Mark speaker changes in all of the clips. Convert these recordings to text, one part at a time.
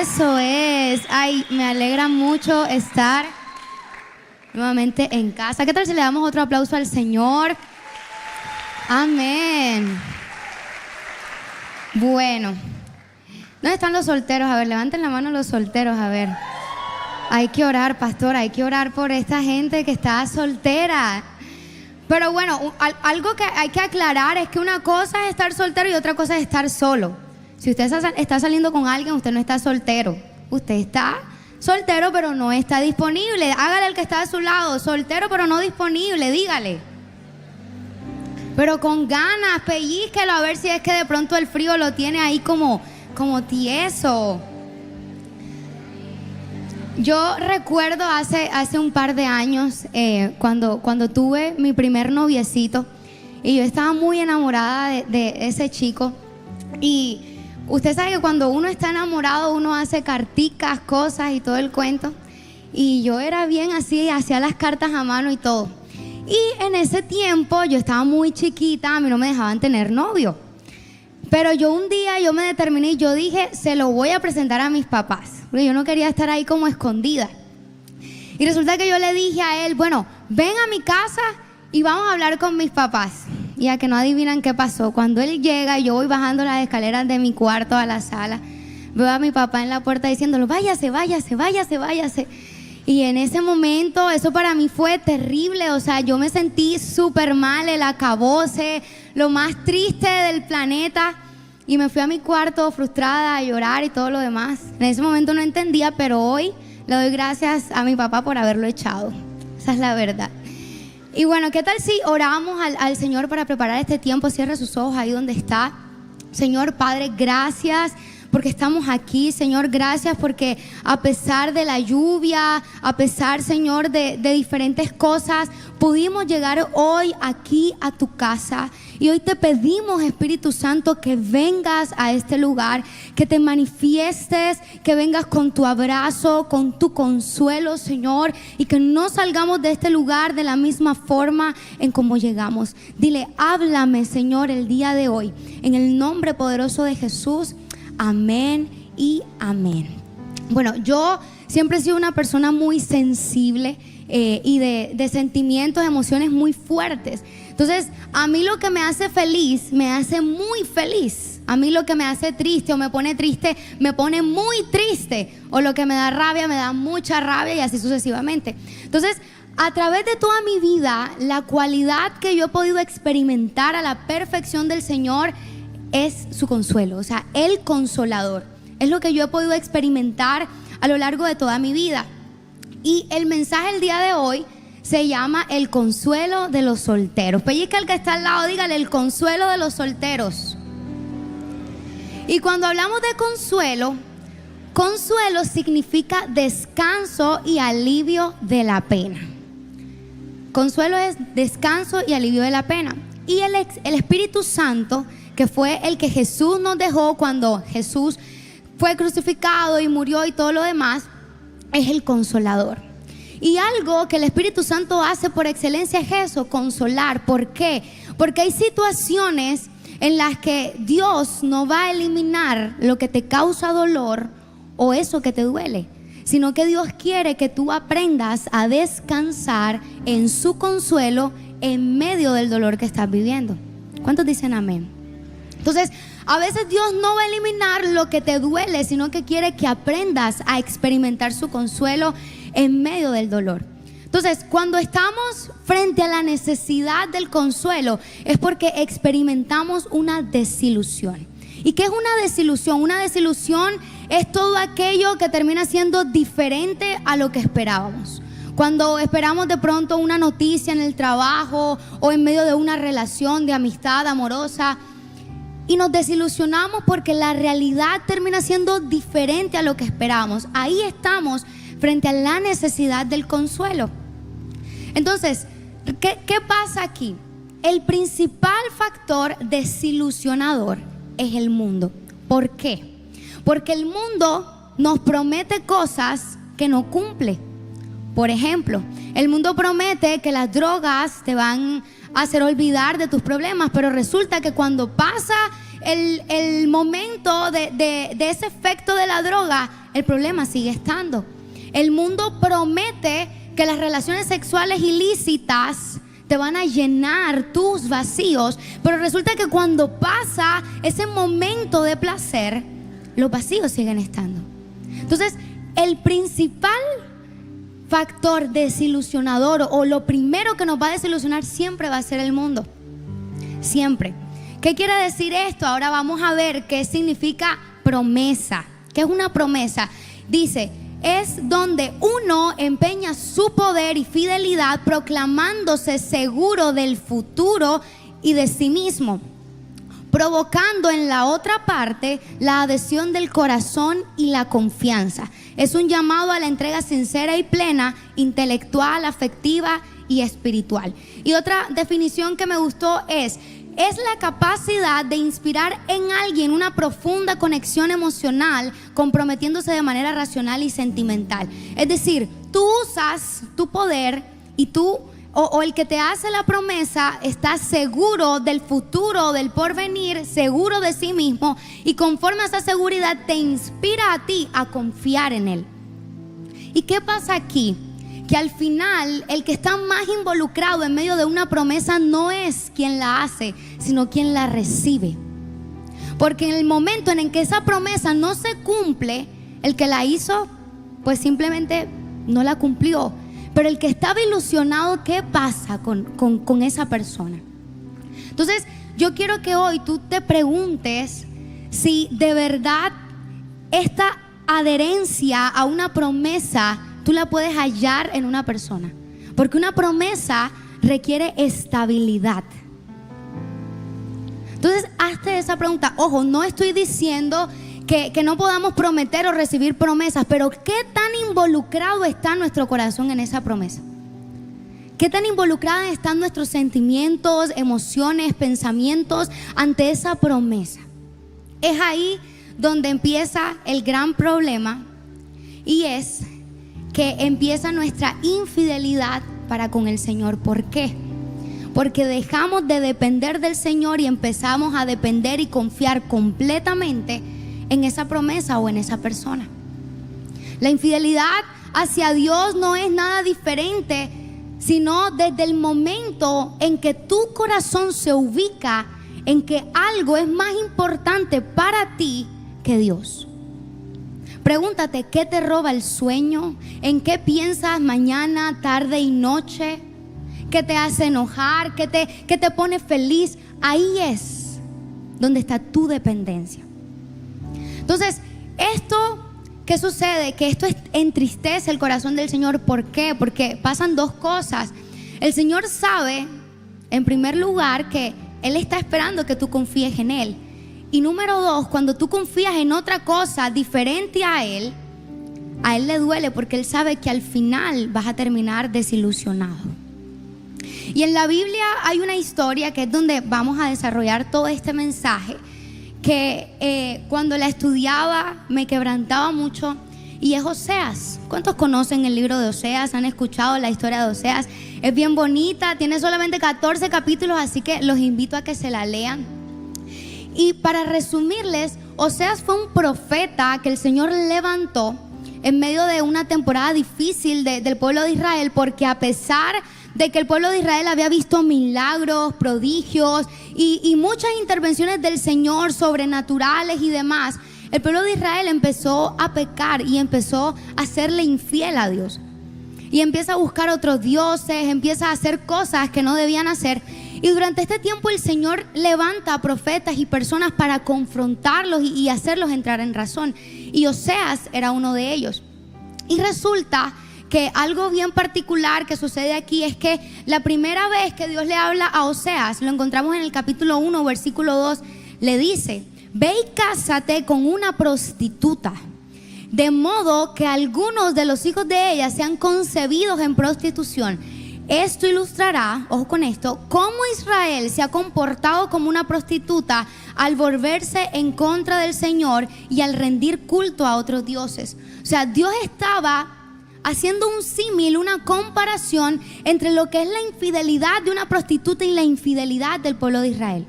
Speaker 1: Eso es. Ay, me alegra mucho estar nuevamente en casa. ¿Qué tal si le damos otro aplauso al Señor? Amén. Bueno, ¿dónde están los solteros? A ver, levanten la mano los solteros, a ver. Hay que orar, pastor, hay que orar por esta gente que está soltera. Pero bueno, algo que hay que aclarar es que una cosa es estar soltero y otra cosa es estar solo. Si usted está saliendo con alguien, usted no está soltero. Usted está soltero, pero no está disponible. Hágale al que está a su lado, soltero, pero no disponible, dígale. Pero con ganas, pellízquelo a ver si es que de pronto el frío lo tiene ahí como tieso. Yo recuerdo hace un par de años, cuando tuve mi primer noviecito, y yo estaba muy enamorada de ese chico. Y usted sabe que cuando uno está enamorado, uno hace carticas, cosas y todo el cuento. Y yo era bien así, hacía las cartas a mano y todo. Y en ese tiempo yo estaba muy chiquita, a mí no me dejaban tener novio. Pero un día yo me determiné y yo dije, se lo voy a presentar a mis papás. Porque yo no quería estar ahí como escondida. Y resulta que yo le dije a él, bueno, ven a mi casa y vamos a hablar con mis papás. Y a que no adivinan qué pasó. Cuando él llega y yo voy bajando las escaleras de mi cuarto a la sala, veo a mi papá en la puerta diciéndolo, váyase, váyase, váyase, váyase. Y en ese momento, eso para mí fue terrible. O sea, yo me sentí súper mal, el acabose, lo más triste del planeta. Y me fui a mi cuarto frustrada a llorar y todo lo demás. En ese momento no entendía, pero hoy le doy gracias a mi papá por haberlo echado. Esa es la verdad. Y bueno, ¿qué tal si oramos al Señor para preparar este tiempo? Cierre sus ojos ahí donde está. Señor Padre, gracias porque estamos aquí. Señor, gracias porque a pesar de la lluvia, a pesar, Señor, de diferentes cosas, pudimos llegar hoy aquí a tu casa. Y hoy te pedimos, Espíritu Santo, que vengas a este lugar, que te manifiestes, que vengas con tu abrazo, con tu consuelo, Señor, y que no salgamos de este lugar de la misma forma en como llegamos. Dile, háblame, Señor, el día de hoy, en el nombre poderoso de Jesús. Amén y amén. Bueno, yo siempre he sido una persona muy sensible y de sentimientos, emociones muy fuertes. Entonces, a mí lo que me hace feliz, me hace muy feliz. A mí lo que me hace triste o me pone triste, me pone muy triste. O lo que me da rabia, me da mucha rabia y así sucesivamente. Entonces, a través de toda mi vida, la cualidad que yo he podido experimentar a la perfección del Señor es su consuelo, o sea, el consolador. Es lo que yo he podido experimentar a lo largo de toda mi vida. Y el mensaje del día de hoy se llama el consuelo de los solteros. Pellizca al que está al lado, dígale, el consuelo de los solteros. Y cuando hablamos de consuelo, consuelo significa descanso y alivio de la pena. Consuelo es descanso y alivio de la pena. Y el Espíritu Santo, que fue el que Jesús nos dejó cuando Jesús fue crucificado y murió y todo lo demás, es el consolador. Y algo que el Espíritu Santo hace por excelencia es eso, consolar. ¿Por qué? Porque hay situaciones en las que Dios no va a eliminar lo que te causa dolor o eso que te duele, sino que Dios quiere que tú aprendas a descansar en su consuelo en medio del dolor que estás viviendo. ¿Cuántos dicen amén? Entonces, a veces Dios no va a eliminar lo que te duele, sino que quiere que aprendas a experimentar su consuelo en medio del dolor. Entonces, cuando estamos frente a la necesidad del consuelo, es porque experimentamos una desilusión. ¿Y qué es una desilusión? Una desilusión es todo aquello que termina siendo diferente a lo que esperábamos. Cuando esperamos de pronto una noticia en el trabajo o en medio de una relación de amistad amorosa, y nos desilusionamos porque la realidad termina siendo diferente a lo que esperábamos. Ahí estamos frente a la necesidad del consuelo. Entonces, ¿qué pasa aquí? El principal factor desilusionador es el mundo. ¿Por qué? Porque el mundo nos promete cosas que no cumple. Por ejemplo, el mundo promete que las drogas te van a hacer olvidar de tus problemas, pero resulta que cuando pasa el momento de ese efecto de la droga, el problema sigue estando. El mundo promete que las relaciones sexuales ilícitas te van a llenar tus vacíos, pero resulta que cuando pasa ese momento de placer, los vacíos siguen estando. Entonces, el principal factor desilusionador, o lo primero que nos va a desilusionar, siempre va a ser el mundo. Siempre. ¿Qué quiere decir esto? Ahora vamos a ver qué significa promesa. ¿Qué es una promesa? Dice, es donde uno empeña su poder y fidelidad proclamándose seguro del futuro y de sí mismo, provocando en la otra parte la adhesión del corazón y la confianza. Es un llamado a la entrega sincera y plena, intelectual, afectiva y espiritual. Y otra definición que me gustó es la capacidad de inspirar en alguien una profunda conexión emocional, comprometiéndose de manera racional y sentimental. Es decir, tú usas tu poder y tú o el que te hace la promesa está seguro del futuro, del porvenir, seguro de sí mismo, y conforme a esa seguridad te inspira a ti a confiar en él. ¿Y qué pasa aquí? Que al final el que está más involucrado en medio de una promesa no es quien la hace, sino quien la recibe. Porque en el momento en el que esa promesa no se cumple, el que la hizo pues simplemente no la cumplió. Pero el que estaba ilusionado, ¿qué pasa con esa persona? Entonces yo quiero que hoy tú te preguntes si de verdad esta adherencia a una promesa tú la puedes hallar en una persona. Porque una promesa requiere estabilidad. Entonces hazte esa pregunta. Ojo, no estoy diciendo que no podamos prometer o recibir promesas, pero ¿qué tan involucrado está nuestro corazón en esa promesa? ¿Qué tan involucrados están nuestros sentimientos, emociones, pensamientos ante esa promesa? Es ahí donde empieza el gran problema, y es que empieza nuestra infidelidad para con el Señor. ¿Por qué? Porque dejamos de depender del Señor y empezamos a depender y confiar completamente en esa promesa o en esa persona. La infidelidad hacia Dios no es nada diferente, sino desde el momento en que tu corazón se ubica en que algo es más importante para ti que Dios. Pregúntate, ¿qué te roba el sueño? ¿En qué piensas mañana, tarde y noche? ¿Qué te hace enojar? ¿Qué te pone feliz? Ahí es donde está tu dependencia. Entonces, esto, ¿qué sucede? Que esto entristece el corazón del Señor. ¿Por qué? Porque pasan dos cosas. El Señor sabe, en primer lugar, que Él está esperando que tú confíes en Él. Y número dos, cuando tú confías en otra cosa diferente a Él le duele, porque Él sabe que al final vas a terminar desilusionado. Y en la Biblia hay una historia que es donde vamos a desarrollar todo este mensaje, que cuando la estudiaba me quebrantaba mucho, y es Oseas. ¿Cuántos conocen el libro de Oseas? ¿Han escuchado la historia de Oseas? Es bien bonita, tiene solamente 14 capítulos, así que los invito a que se la lean. Y para resumirles, Oseas fue un profeta que el Señor levantó en medio de una temporada difícil del pueblo de Israel, porque a pesar de que el pueblo de Israel había visto milagros, prodigios y muchas intervenciones del Señor sobrenaturales y demás, el pueblo de Israel empezó a pecar y empezó a serle infiel a Dios. Y empieza a buscar otros dioses, empieza a hacer cosas que no debían hacer. Y durante este tiempo el Señor levanta a profetas y personas para confrontarlos y hacerlos entrar en razón. Y Oseas era uno de ellos. Y resulta que algo bien particular que sucede aquí es que la primera vez que Dios le habla a Oseas, lo encontramos en el capítulo 1, versículo 2, le dice: ve y cásate con una prostituta, de modo que algunos de los hijos de ella sean concebidos en prostitución. Esto ilustrará, ojo con esto, cómo Israel se ha comportado como una prostituta al volverse en contra del Señor y al rendir culto a otros dioses. O sea, Dios estaba haciendo un símil, una comparación entre lo que es la infidelidad de una prostituta y la infidelidad del pueblo de Israel.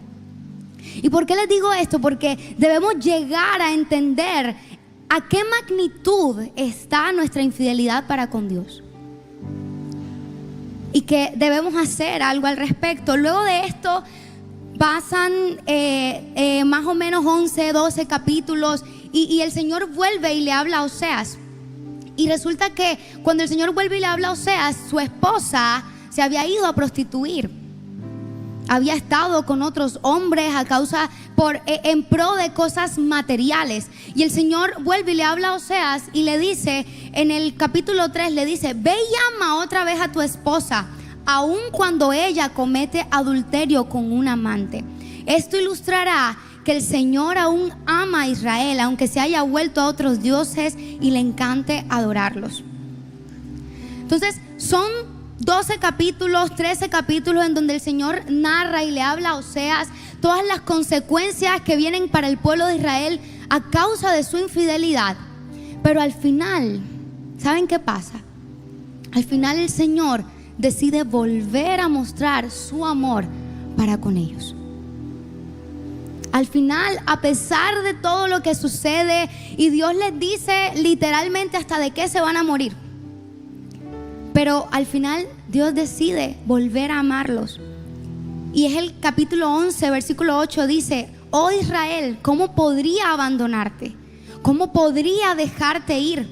Speaker 1: ¿Y por qué les digo esto? Porque debemos llegar a entender a qué magnitud está nuestra infidelidad para con Dios. Y que debemos hacer algo al respecto. Luego de esto pasan más o menos 11, 12 capítulos y el Señor vuelve y le habla a Oseas. Y resulta que cuando el Señor vuelve y le habla a Oseas, su esposa se había ido a prostituir. Había estado con otros hombres en pro de cosas materiales. Y el Señor vuelve y le habla a Oseas y le dice, en el capítulo 3 le dice: ve y llama otra vez a tu esposa, aun cuando ella comete adulterio con un amante. Esto ilustrará que el Señor aún ama a Israel, aunque se haya vuelto a otros dioses y le encante adorarlos. Entonces son 12 capítulos, 13 capítulos en donde el Señor narra y le habla a Oseas todas las consecuencias que vienen para el pueblo de Israel a causa de su infidelidad. Pero al final, ¿saben qué pasa? Al final el Señor decide volver a mostrar su amor para con ellos. Al final, a pesar de todo lo que sucede, y Dios les dice literalmente hasta de qué se van a morir, pero al final Dios decide volver a amarlos. Y es el capítulo 11, versículo 8, dice: oh Israel, ¿cómo podría abandonarte? ¿Cómo podría dejarte ir?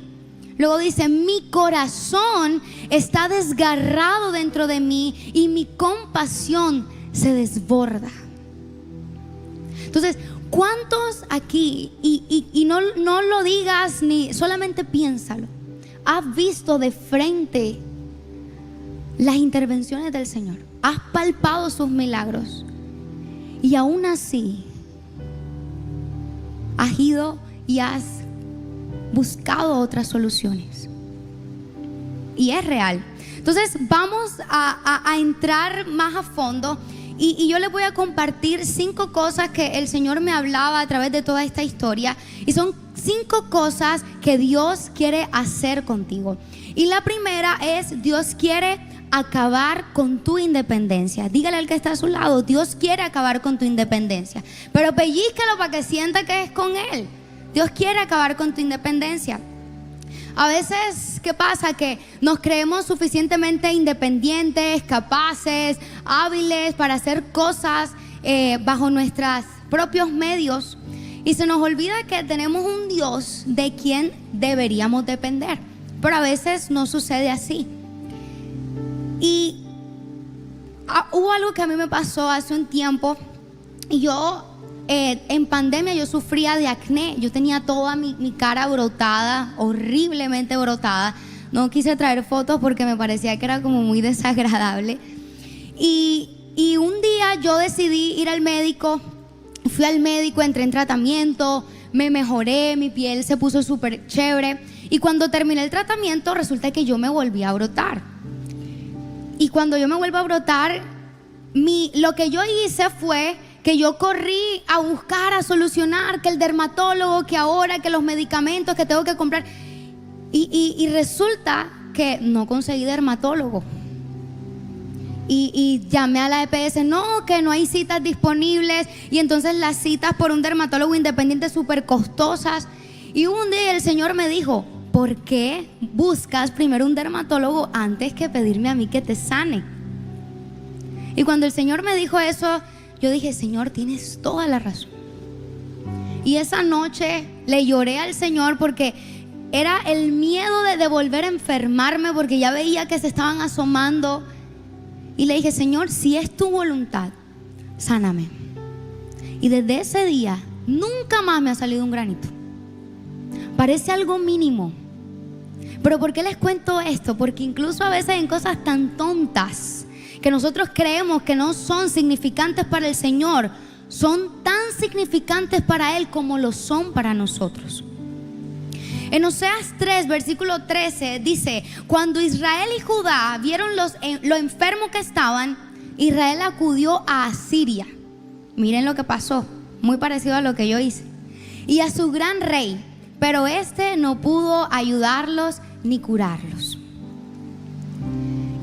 Speaker 1: Luego dice: mi corazón está desgarrado dentro de mí y mi compasión se desborda. Entonces, ¿cuántos aquí, y no lo digas ni solamente piénsalo, has visto de frente las intervenciones del Señor? Has palpado sus milagros y aún así has ido y has buscado otras soluciones. Y es real. Entonces vamos a entrar más a fondo y yo les voy a compartir 5 cosas que el Señor me hablaba a través de toda esta historia, y son 5 cosas que Dios quiere hacer contigo. Y la primera es: Dios quiere acabar con tu independencia. Dígale al que está a su lado: Dios quiere acabar con tu independencia. Pero pellízcalo para que sienta que es con Él. Dios quiere acabar con tu independencia. A veces, ¿qué pasa? Que nos creemos suficientemente independientes, capaces, hábiles para hacer cosas bajo nuestros propios medios, y se nos olvida que tenemos un Dios de quien deberíamos depender. Pero a veces no sucede así. Y hubo algo que a mí me pasó hace un tiempo, y yo en pandemia yo sufría de acné. Yo tenía toda mi cara brotada, horriblemente brotada. No quise traer fotos porque me parecía que era como muy desagradable. Y un día yo decidí ir al médico. Fui al médico, entré en tratamiento, me mejoré, mi piel se puso súper chévere. Y cuando terminé el tratamiento, resulta que yo me volví a brotar. Y cuando yo me vuelvo a brotar, lo que yo hice fue que yo corrí a buscar, a solucionar, que el dermatólogo, que ahora, que los medicamentos que tengo que comprar. Y resulta que no conseguí dermatólogo. Y llamé a la EPS, no, que no hay citas disponibles. Y entonces las citas por un dermatólogo independiente súper costosas. Y un día el Señor me dijo: ¿por qué buscas primero un dermatólogo antes que pedirme a mí que te sane? Y cuando el Señor me dijo eso, yo dije: Señor, tienes toda la razón. Y esa noche le lloré al Señor porque era el miedo de volver a enfermarme, porque ya veía que se estaban asomando. Y le dije: Señor, si es tu voluntad, sáname. Y desde ese día nunca más me ha salido un granito. Parece algo mínimo, pero ¿por qué les cuento esto? Porque incluso a veces en cosas tan tontas que nosotros creemos que no son significantes para el Señor, son tan significantes para Él como lo son para nosotros. En Oseas 3, versículo 13 dice: cuando Israel y Judá vieron lo enfermo que estaban, Israel acudió a Asiria. Miren lo que pasó, muy parecido a lo que yo hice. Y a su gran rey, pero este no pudo ayudarlos ni curarlos.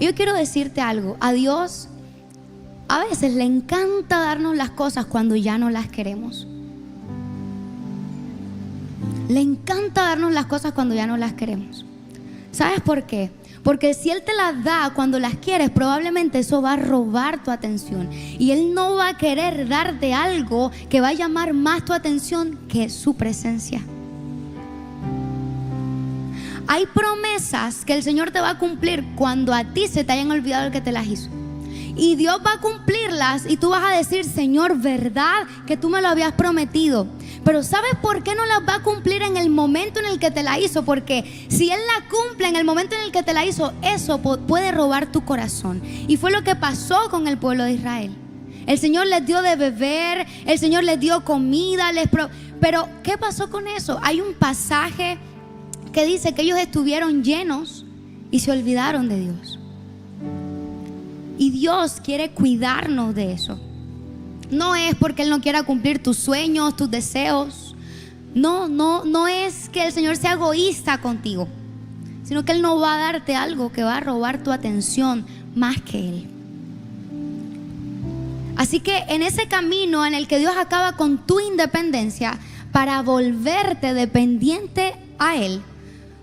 Speaker 1: Yo quiero decirte algo: a Dios a veces le encanta darnos las cosas cuando ya no las queremos. Le encanta darnos las cosas cuando ya no las queremos. ¿Sabes por qué? Porque si Él te las da cuando las quieres, probablemente eso va a robar tu atención. Y Él no va a querer darte algo que va a llamar más tu atención que su presencia. Hay promesas que el Señor te va a cumplir cuando a ti se te hayan olvidado el que te las hizo. Y Dios va a cumplirlas y tú vas a decir: Señor, ¿verdad que tú me lo habías prometido? Pero ¿sabes por qué no las va a cumplir en el momento en el que te la hizo? Porque si Él la cumple en el momento en el que te la hizo, eso puede robar tu corazón. Y fue lo que pasó con el pueblo de Israel. El Señor les dio de beber, el Señor les dio comida, pero ¿qué pasó con eso? Hay un pasaje que dice que ellos estuvieron llenos y se olvidaron de Dios. Y Dios quiere cuidarnos de eso. No es porque Él no quiera cumplir tus sueños, tus deseos. No es que el Señor sea egoísta contigo, sino que Él no va a darte algo que va a robar tu atención más que Él. Así que en ese camino en el que Dios acaba con tu independencia para volverte dependiente a Él,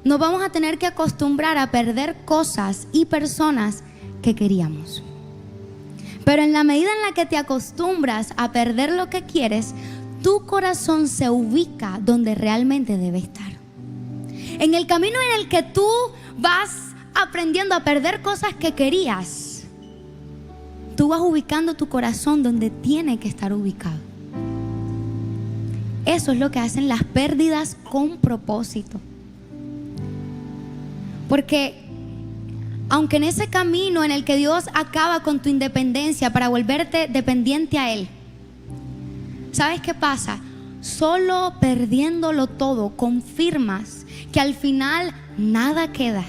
Speaker 1: nos vamos a tener que acostumbrar a perder cosas y personas que queríamos. Pero en la medida en la que te acostumbras a perder lo que quieres, tu corazón se ubica donde realmente debe estar. En el camino en el que tú vas aprendiendo a perder cosas que querías, tú vas ubicando tu corazón donde tiene que estar ubicado. Eso es lo que hacen las pérdidas con propósito. Porque aunque en ese camino en el que Dios acaba con tu independencia para volverte dependiente a Él, ¿sabes qué pasa? Solo perdiéndolo todo confirmas que al final nada queda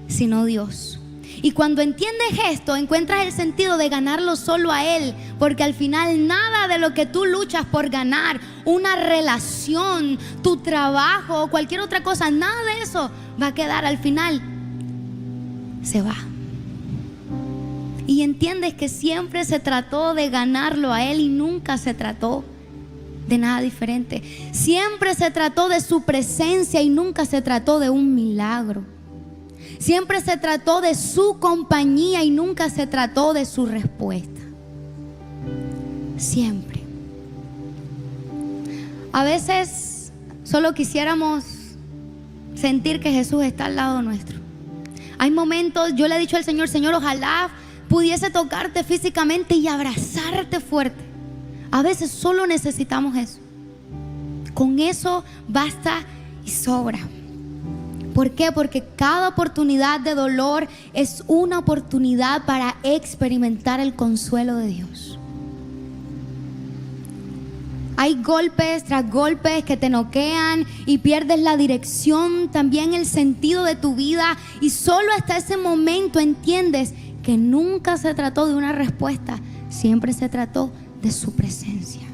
Speaker 1: sino Dios. Y cuando entiendes esto, encuentras el sentido de ganarlo solo a Él, porque al final nada de lo que tú luchas por ganar, una relación, tu trabajo o cualquier otra cosa, nada de eso va a quedar al final. Se va. Y entiendes que siempre se trató de ganarlo a Él y nunca se trató de nada diferente. Siempre se trató de su presencia y nunca se trató de un milagro. Siempre se trató de su compañía y nunca se trató de su respuesta. Siempre. A veces solo quisiéramos sentir que Jesús está al lado nuestro. Hay momentos, yo le he dicho al Señor: Señor, ojalá pudiese tocarte físicamente y abrazarte fuerte. A veces solo necesitamos eso. Con eso basta y sobra. ¿Por qué? Porque cada oportunidad de dolor es una oportunidad para experimentar el consuelo de Dios. Hay golpes tras golpes que te noquean y pierdes la dirección, también el sentido de tu vida, y solo hasta ese momento entiendes que nunca se trató de una respuesta, siempre se trató de su presencia.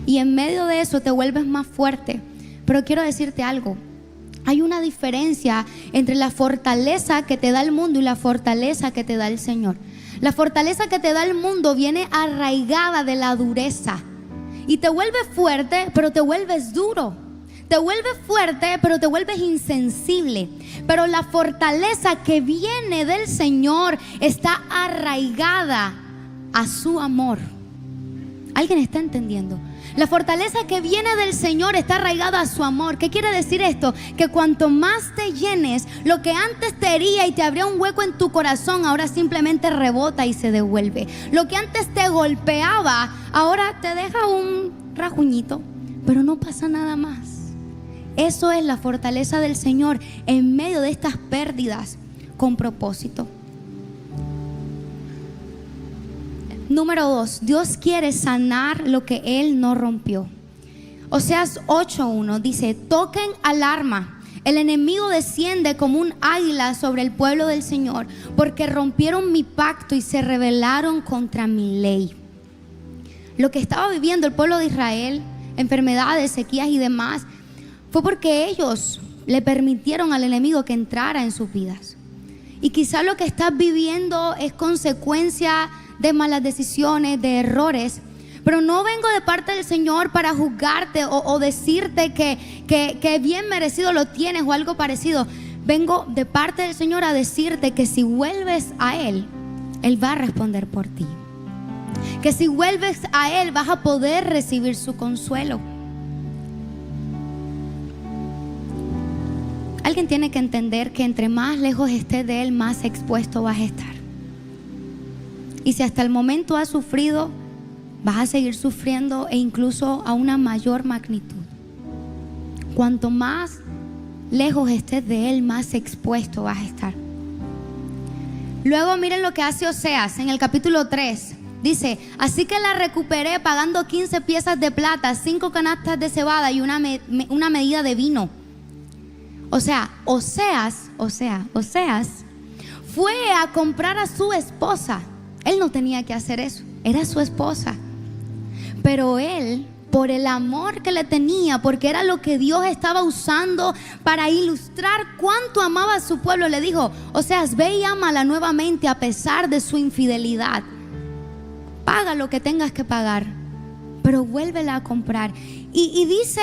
Speaker 1: Y en medio de eso te vuelves más fuerte. Pero quiero decirte algo: hay una diferencia entre la fortaleza que te da el mundo y la fortaleza que te da el Señor. La fortaleza que te da el mundo viene arraigada de la dureza y te vuelve fuerte, pero te vuelves duro. Te vuelves fuerte, pero te vuelves insensible. Pero la fortaleza que viene del Señor está arraigada a su amor. ¿Alguien está entendiendo? La fortaleza que viene del Señor está arraigada a su amor. ¿Qué quiere decir esto? Que cuanto más te llenes, lo que antes te hería y te abría un hueco en tu corazón, ahora simplemente rebota y se devuelve. Lo que antes te golpeaba, ahora te deja un rajuñito, pero no pasa nada más. Eso es la fortaleza del Señor en medio de estas pérdidas con propósito. Número 2, Dios quiere sanar lo que Él no rompió. Oseas 8:1 dice: toquen alarma, el enemigo desciende como un águila sobre el pueblo del Señor, porque rompieron mi pacto y se rebelaron contra mi ley. Lo que estaba viviendo el pueblo de Israel, enfermedades, sequías y demás, fue porque ellos le permitieron al enemigo que entrara en sus vidas. Y quizá lo que estás viviendo es consecuencia de malas decisiones, de errores. Pero no vengo de parte del Señor para juzgarte o decirte que bien merecido lo tienes o algo parecido. Vengo de parte del Señor a decirte que si vuelves a Él, Él va a responder por ti. Que si vuelves a Él vas a poder recibir su consuelo. Alguien tiene que entender que entre más lejos estés de Él, más expuesto vas a estar. Y si hasta el momento has sufrido, vas a seguir sufriendo e incluso a una mayor magnitud. Cuanto más lejos estés de Él, más expuesto vas a estar. Luego miren lo que hace Oseas en el capítulo 3. Dice: así que la recuperé pagando 15 piezas de plata, 5 canastas de cebada y una medida de vino. O sea, Oseas fue a comprar a su esposa. Él no tenía que hacer eso, era su esposa. Pero él, por el amor que le tenía, porque era lo que Dios estaba usando para ilustrar cuánto amaba a su pueblo, le dijo: Oseas, ve y ámala nuevamente a pesar de su infidelidad. Paga lo que tengas que pagar, pero vuélvela a comprar. Y dice,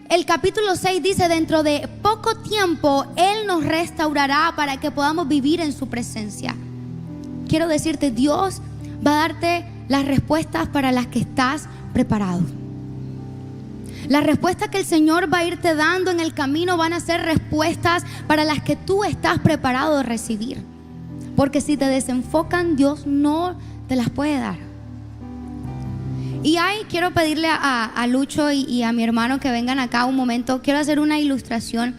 Speaker 1: el capítulo 6 dice: dentro de poco tiempo Él nos restaurará para que podamos vivir en su presencia. Quiero decirte, Dios va a darte las respuestas para las que estás preparado. Las respuestas que el Señor va a irte dando en el camino van a ser respuestas para las que tú estás preparado de recibir. Porque si te desenfocan, Dios no te las puede dar. Y ahí quiero pedirle a Lucho y a mi hermano que vengan acá un momento. Quiero hacer una ilustración.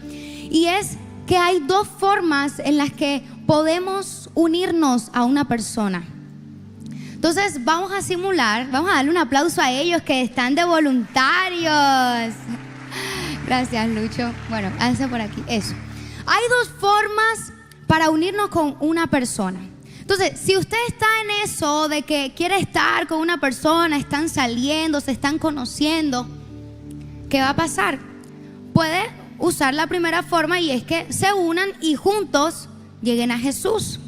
Speaker 1: Y es que hay dos formas en las que podemos unirnos a una persona. Entonces vamos a simular, vamos a darle un aplauso a ellos que están de voluntarios. Gracias, Lucho. Bueno, háganse por aquí, eso. Hay dos formas para unirnos con una persona. Entonces, si usted está en eso de que quiere estar con una persona, están saliendo, se están conociendo, ¿qué va a pasar? Puede usar la primera forma, y es que se unan y juntos lleguen a Jesús.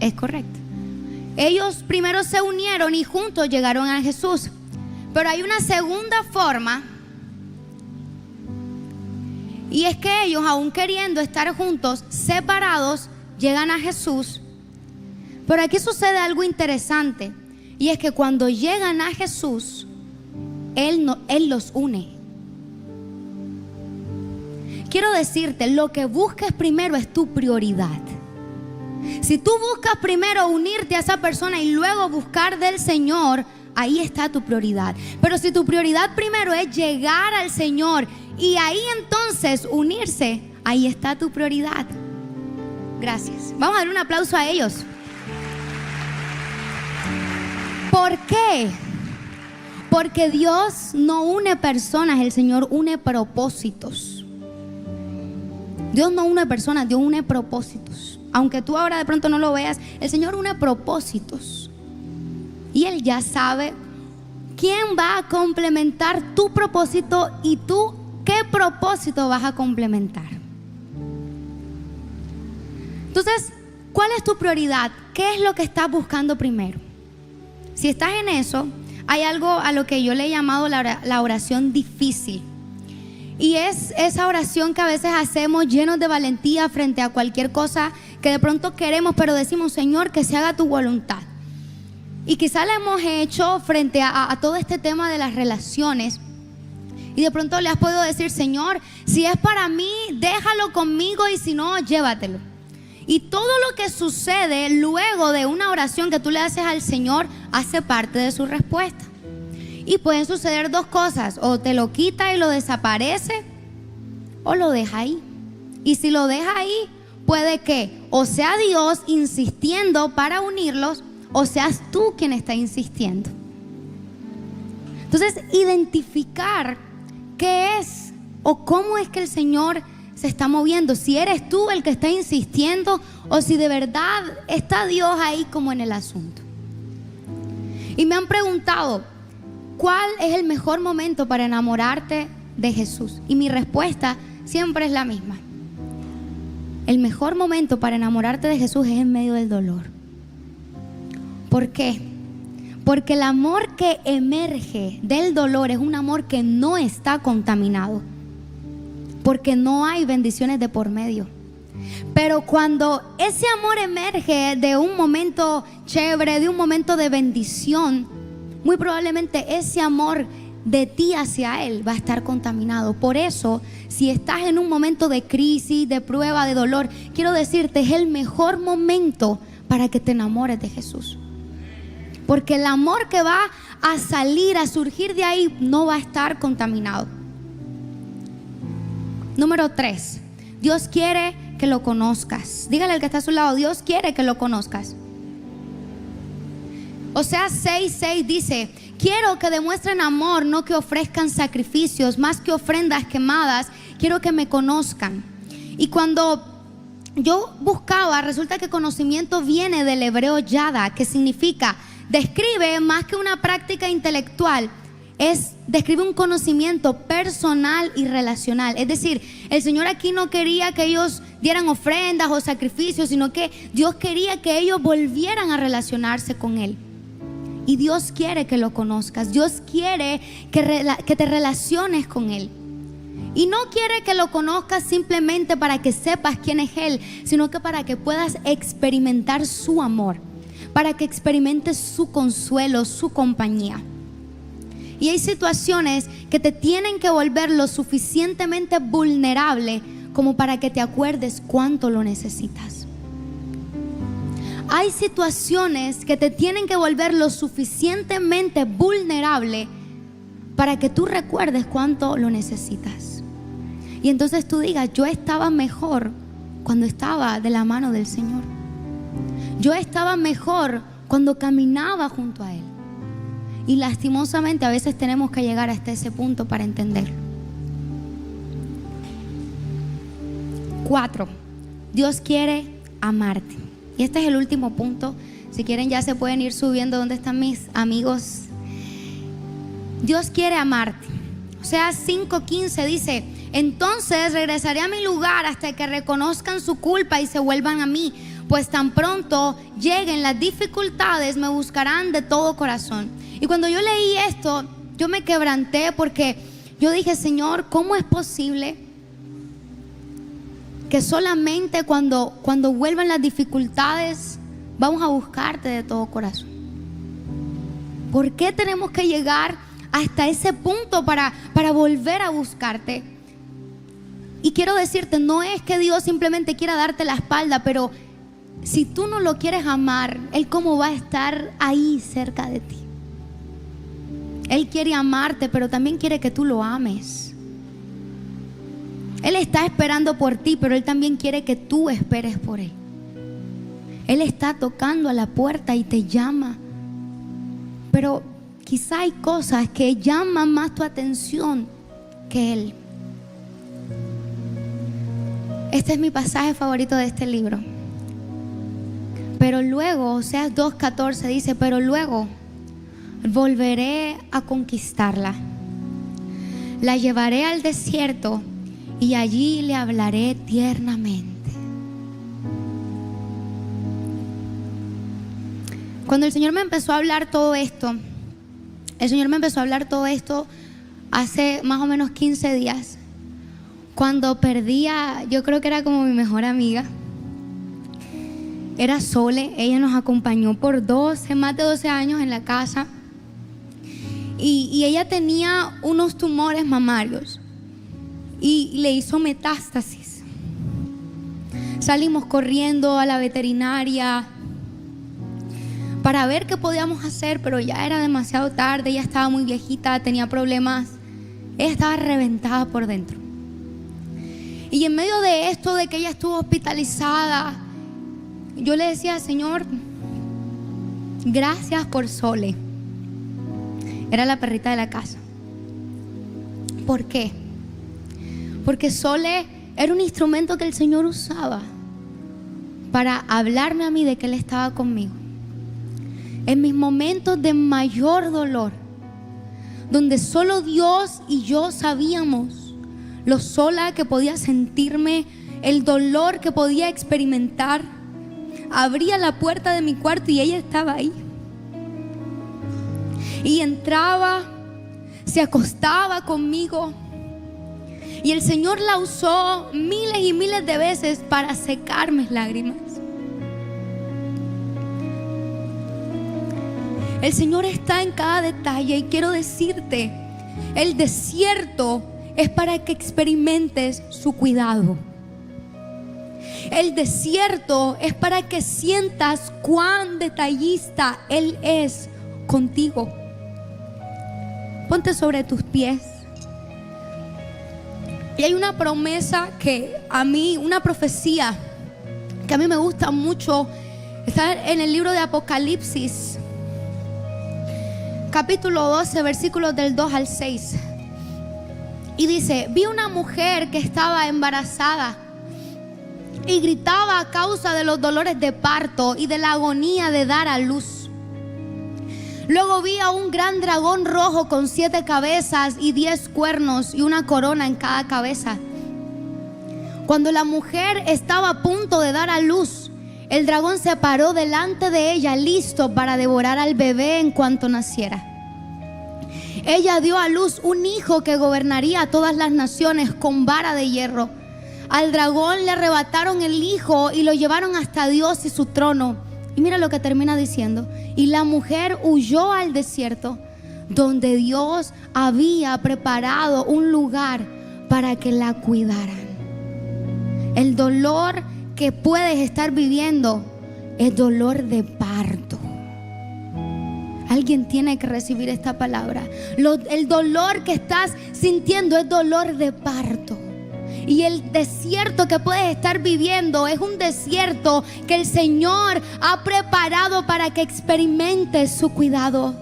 Speaker 1: Es correcto. Ellos primero se unieron y juntos llegaron a Jesús. Pero hay una segunda forma, y es que ellos, aún queriendo estar juntos, separados, llegan a Jesús. Pero aquí sucede algo interesante, y es que cuando llegan a Jesús, Él los une. Quiero decirte, lo que busques primero es tu prioridad. Si tú buscas primero unirte a esa persona y luego buscar del Señor, ahí está tu prioridad. Pero si tu prioridad primero es llegar al Señor y ahí entonces unirse, ahí está tu prioridad. Gracias. Vamos a dar un aplauso a ellos. ¿Por qué? Porque Dios no une personas, el Señor une propósitos. Dios no une personas, Dios une propósitos. Aunque tú ahora de pronto no lo veas, el Señor une propósitos. Y Él ya sabe quién va a complementar tu propósito y tú qué propósito vas a complementar. Entonces, ¿cuál es tu prioridad? ¿Qué es lo que estás buscando primero? Si estás en eso, hay algo a lo que yo le he llamado la oración difícil. Y es esa oración que a veces hacemos llenos de valentía frente a cualquier cosa que de pronto queremos, pero decimos: Señor, que se haga tu voluntad. Y quizá la hemos hecho frente a todo este tema de las relaciones. Y de pronto le has podido decir: Señor, si es para mí, déjalo conmigo, y si no, llévatelo. Y todo lo que sucede luego de una oración que tú le haces al Señor hace parte de su respuesta. Y pueden suceder dos cosas: o te lo quita y lo desaparece, o lo deja ahí. Y si lo deja ahí, puede que o sea Dios insistiendo para unirlos, o seas tú quien está insistiendo. Entonces, identificar qué es o cómo es que el Señor se está moviendo. Si eres tú el que está insistiendo, o si de verdad está Dios ahí como en el asunto. Y me han preguntado: ¿cuál es el mejor momento para enamorarte de Jesús? Y mi respuesta siempre es la misma: el mejor momento para enamorarte de Jesús es en medio del dolor. ¿Por qué? Porque el amor que emerge del dolor es un amor que no está contaminado, porque no hay bendiciones de por medio. Pero cuando ese amor emerge de un momento chévere, de un momento de bendición, muy probablemente ese amor de ti hacia Él va a estar contaminado. Por eso, si estás en un momento de crisis, de prueba, de dolor, quiero decirte, es el mejor momento para que te enamores de Jesús. Porque el amor que va a salir, a surgir de ahí, no va a estar contaminado. Número 3, Dios quiere que lo conozcas. Dígale al que está a su lado, Dios quiere que lo conozcas. Oseas 6:6 dice: quiero que demuestren amor, no que ofrezcan sacrificios, más que ofrendas quemadas, quiero que me conozcan. Y cuando yo buscaba, resulta que conocimiento viene del hebreo yada, que significa, describe más que una práctica intelectual, describe un conocimiento personal y relacional. Es decir, el Señor aquí no quería que ellos dieran ofrendas o sacrificios, sino que Dios quería que ellos volvieran a relacionarse con Él. Y Dios quiere que lo conozcas. Dios quiere que te relaciones con Él. Y no quiere que lo conozcas simplemente para que sepas quién es Él, sino que para que puedas experimentar su amor, para que experimentes su consuelo, su compañía. Y hay situaciones que te tienen que volver lo suficientemente vulnerable como para que te acuerdes cuánto lo necesitas. Hay situaciones que te tienen que volver lo suficientemente vulnerable para que tú recuerdes cuánto lo necesitas. Y entonces tú digas, yo estaba mejor cuando estaba de la mano del Señor. Yo estaba mejor cuando caminaba junto a Él. Y lastimosamente a veces tenemos que llegar hasta ese punto para entenderlo. 4, Dios quiere amarte. Y este es el último punto. Si quieren ya se pueden ir subiendo donde están mis amigos. Dios quiere amarte. Oseas 5:15 dice: entonces regresaré a mi lugar hasta que reconozcan su culpa y se vuelvan a mí, pues tan pronto lleguen las dificultades me buscarán de todo corazón. Y cuando yo leí esto, yo me quebranté porque yo dije, Señor, ¿cómo es posible que solamente cuando vuelvan las dificultades vamos a buscarte de todo corazón? ¿Por qué tenemos que llegar hasta ese punto para volver a buscarte? Y quiero decirte, no es que Dios simplemente quiera darte la espalda, pero si tú no lo quieres amar, Él cómo va a estar ahí cerca de ti. Él quiere amarte, pero también quiere que tú lo ames. Él está esperando por ti, pero Él también quiere que tú esperes por Él. Él está tocando a la puerta y te llama. Pero quizá hay cosas que llaman más tu atención que Él. Este es mi pasaje favorito de este libro. Pero luego, Oseas 2:14 dice: pero luego volveré a conquistarla. La llevaré al desierto y allí le hablaré tiernamente. Cuando el Señor me empezó a hablar todo esto, hace más o menos 15 días, cuando perdía, yo creo que era como mi mejor amiga, era Sole. Ella nos acompañó por más de 12 años en la casa. Y ella tenía unos tumores mamarios y le hizo metástasis. Salimos corriendo a la veterinaria para ver qué podíamos hacer, pero ya era demasiado tarde. Ella estaba muy viejita, tenía problemas, ella estaba reventada por dentro. Y en medio de esto, de que ella estuvo hospitalizada, yo le decía, Señor, gracias por Sole. Era la perrita de la casa. ¿Por qué? Porque Sole era un instrumento que el Señor usaba para hablarme a mí de que Él estaba conmigo. En mis momentos de mayor dolor, donde solo Dios y yo sabíamos lo sola que podía sentirme el dolor que podía experimentar, abría la puerta de mi cuarto y ella estaba ahí. Y entraba, se acostaba conmigo. Y el Señor la usó miles y miles de veces para secar mis lágrimas. El Señor está en cada detalle y quiero decirte, el desierto es para que experimentes su cuidado. El desierto es para que sientas cuán detallista Él es contigo. Ponte sobre tus pies. Y hay una promesa una profecía que a mí me gusta mucho. Está en el libro de Apocalipsis, capítulo 12, versículos del 2 al 6. Y dice: vi una mujer que estaba embarazada y gritaba a causa de los dolores de parto y de la agonía de dar a luz. Luego vi a un gran dragón rojo con 7 cabezas y 10 cuernos y una corona en cada cabeza. Cuando la mujer estaba a punto de dar a luz, el dragón se paró delante de ella, listo para devorar al bebé en cuanto naciera. Ella dio a luz un hijo que gobernaría a todas las naciones con vara de hierro. Al dragón le arrebataron el hijo y lo llevaron hasta Dios y su trono. Y mira lo que termina diciendo: y la mujer huyó al desierto, donde Dios había preparado un lugar para que la cuidaran. El dolor que puedes estar viviendo es dolor de parto. Alguien tiene que recibir esta palabra. El dolor que estás sintiendo es dolor de parto. Y el desierto que puedes estar viviendo es un desierto que el Señor ha preparado para que experimentes su cuidado.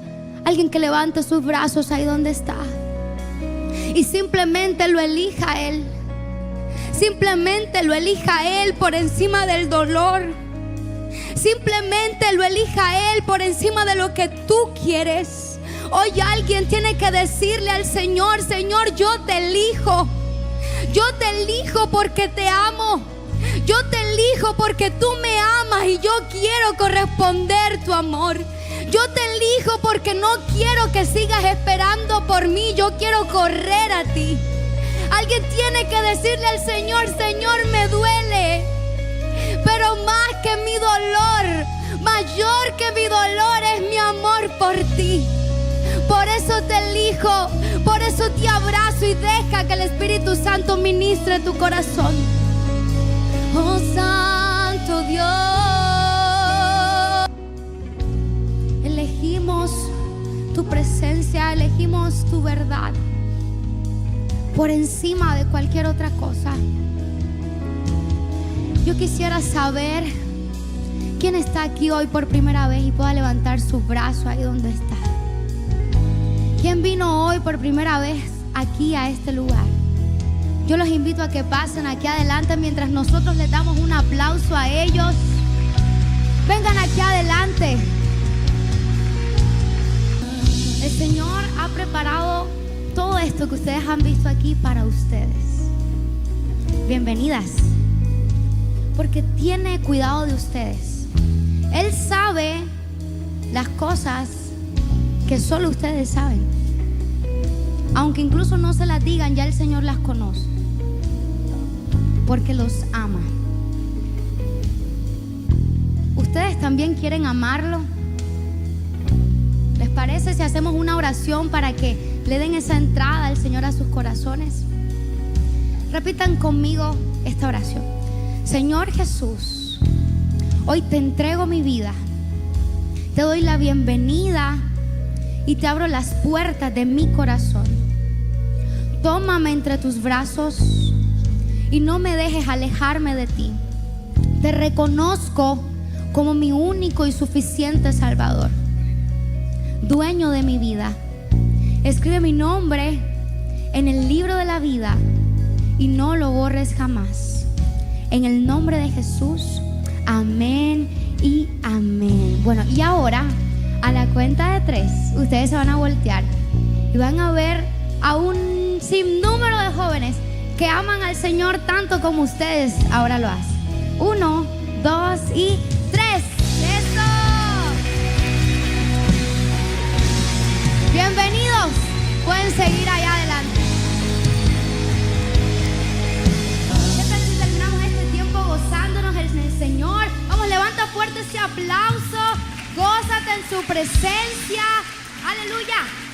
Speaker 1: Alguien que levante sus brazos ahí donde está y simplemente lo elija a Él. Simplemente lo elija a Él por encima del dolor. Simplemente lo elija a Él por encima de lo que tú quieres. Hoy alguien tiene que decirle al Señor: Señor, yo te elijo. Yo te elijo porque te amo. Yo te elijo porque tú me amas y yo quiero corresponder tu amor. Yo te elijo porque no quiero que sigas esperando por mí. Yo quiero correr a ti. Alguien tiene que decirle al Señor: Señor, me duele, pero más que mi dolor, mayor que mi dolor es mi amor por ti. Por eso te elijo, por eso te abrazo y deja que el Espíritu Santo ministre tu corazón. Oh Santo Dios, elegimos tu presencia, elegimos tu verdad por encima de cualquier otra cosa. Yo quisiera saber quién está aquí hoy por primera vez y pueda levantar su brazo ahí donde está. ¿Quién vino hoy por primera vez aquí a este lugar? Yo los invito a que pasen aquí adelante mientras nosotros les damos un aplauso a ellos. Vengan aquí adelante. El Señor ha preparado todo esto que ustedes han visto aquí para ustedes. Bienvenidas. Porque tiene cuidado de ustedes. Él sabe las cosas que solo ustedes saben. Aunque incluso no se las digan, ya el Señor las conoce. Porque los ama. ¿Ustedes también quieren amarlo? ¿Les parece si hacemos una oración para que le den esa entrada al Señor a sus corazones? Repitan conmigo esta oración. Señor Jesús, hoy te entrego mi vida. Te doy la bienvenida y te abro las puertas de mi corazón. Tómame entre tus brazos y no me dejes alejarme de ti. Te reconozco como mi único y suficiente Salvador, dueño de mi vida. Escribe mi nombre en el libro de la vida y no lo borres jamás. En el nombre de Jesús, amén y amén. Bueno, y ahora a la cuenta de 3, ustedes se van a voltear y van a ver a un sinnúmero de jóvenes que aman al Señor tanto como ustedes ahora lo hacen. 1, 2 y 3. ¡Eso! Bienvenidos. Pueden seguir allá adelante. ¿Qué tal si terminamos este tiempo gozándonos en el Señor? Vamos, levanta fuerte ese aplauso. Gózate en su presencia. Aleluya.